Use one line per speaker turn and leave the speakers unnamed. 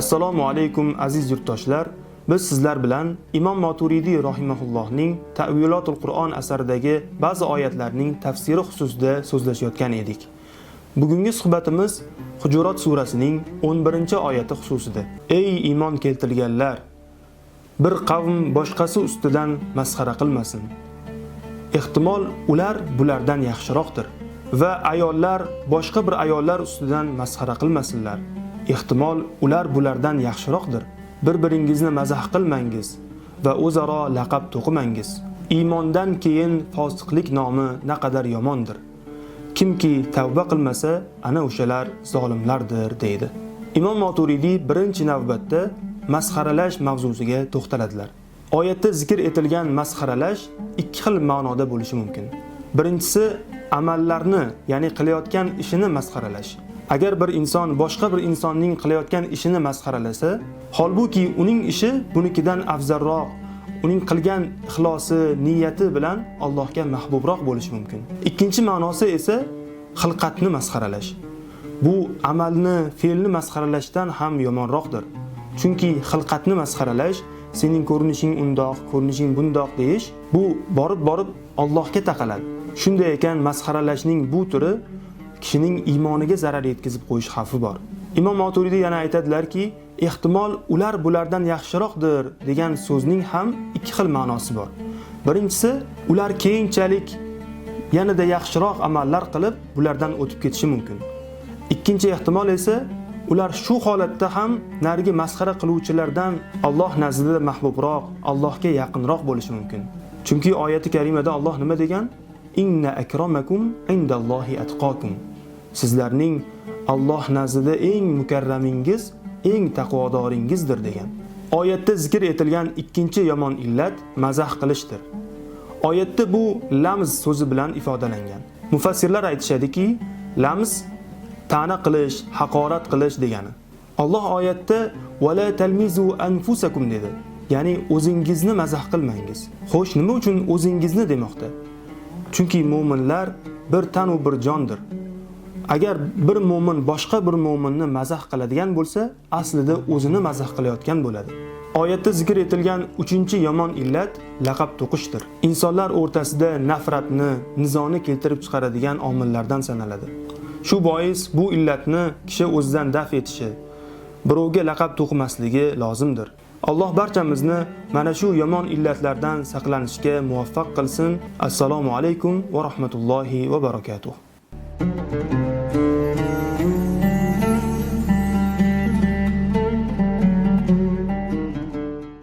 Assalomu alaykum aziz yurtdoshlar. Biz sizlar bilan Imom Maturidiy rahimahullohning Ta'vilotul Qur'on asaridagi ba'zi oyatlarning tafsiri xususida so'zlashayotgan edik. Bugungi suhbatimiz Hujurat surasining 11-oyati xususida. Ey iymon keltirganlar, bir qavm boshqasi ustidan masxara qilmasin. Ehtimol ular bulardan yaxshiroqdir va ayollar boshqa bir ayollar ustidan masxara qilmasinlar. Ehtimol ular bulardan yaxshiroqdir. Bir-biringizni mazah qilmangiz va o'zaro laqab to'qimangiz. Iymondan keyin fosiqlik nomi naqadar yomondir. Kimki tavba qilmasa, ana o'shalar zolimlardir deydi. Imom Maturidiy birinchi navbatda masxaralash mavzusiga to'xtaladilar. Oyatda zikr etilgan masxaralash ikki xil ma'noda bo'lishi mumkin. Birinchisi amallarni, ya'ni qilayotgan ishini masxaralash. Agar bir inson boshqa bir insonning qilayotgan ishini masxaralasa, holbuki uning ishi bunikidan afzalroq, uning qilgan ixlosi, niyati bilan Allohga mahbubroq bo'lishi mumkin. Ikkinchi ma'nosi esa xilqatni masxaralash. Bu amalni, fe'lni masxaralashdan ham yomonroqdir. Chunki xilqatni masxaralash, sening ko'rinishing undoq, ko'rinishing bundoq deyish, bu borib Allohga taqaladi. Shunday ekan masxaralashning bu turi kishining iymoniga zarar yetkazib qo'yish xavfi bor. Imom Maturidiy yana aytadilarki, ehtimol ular bulardan yaxshiroqdir degan so'zning ham ikki xil ma'nosi bor. Birinchisi, ular keyinchalik yanada yaxshiroq amallar qilib bulardan o'tib ketishi mumkin. Ikkinchi ehtimol esa, ular shu holatda ham narigi masxara qiluvchilardan Alloh nazdida mahbubroq, Allohga yaqinroq bo'lishi mumkin. Chunki oyati karimada Alloh nima degan? Inna akramakum indallohi atqakum. Sizlarning Alloh nazdida eng mukarramingiz, eng taqvodoringizdir degan. Oyatda zikr etilgan ikkinchi yomon illat mazah qilishdir. Oyatda bu lamz so'zi bilan ifodalangan. Mufassirlar aytishadiki, lamz ta'na qilish, haqorat qilish degani. Alloh oyatda "Wala talmizu anfusakum" dedi. Ya'ni o'zingizni mazah qilmangiz. Xo'sh, nima uchun o'zingizni demoqda? Chunki mu'minlar bir tan va bir jondir. Agar bir mu'min boshqa bir mu'minni mazah qiladigan bo'lsa, aslida o'zini mazah qilayotgan bo'ladi. Oyatda zikr etilgan 3-yomon illat laqab to'qishdir. Insonlar o'rtasida nafratni, nizoni keltirib chiqaradigan omillardan sanaladi. Shu bois bu illatni kishi o'zidan daf etishi, birovga laqab to'qimasligi lozimdir. Alloh barchamizni mana shu yomon illatlardan saqlanishga muvaffaq qilsin. Assalomu alaykum va rahmatullohi va barakatuh.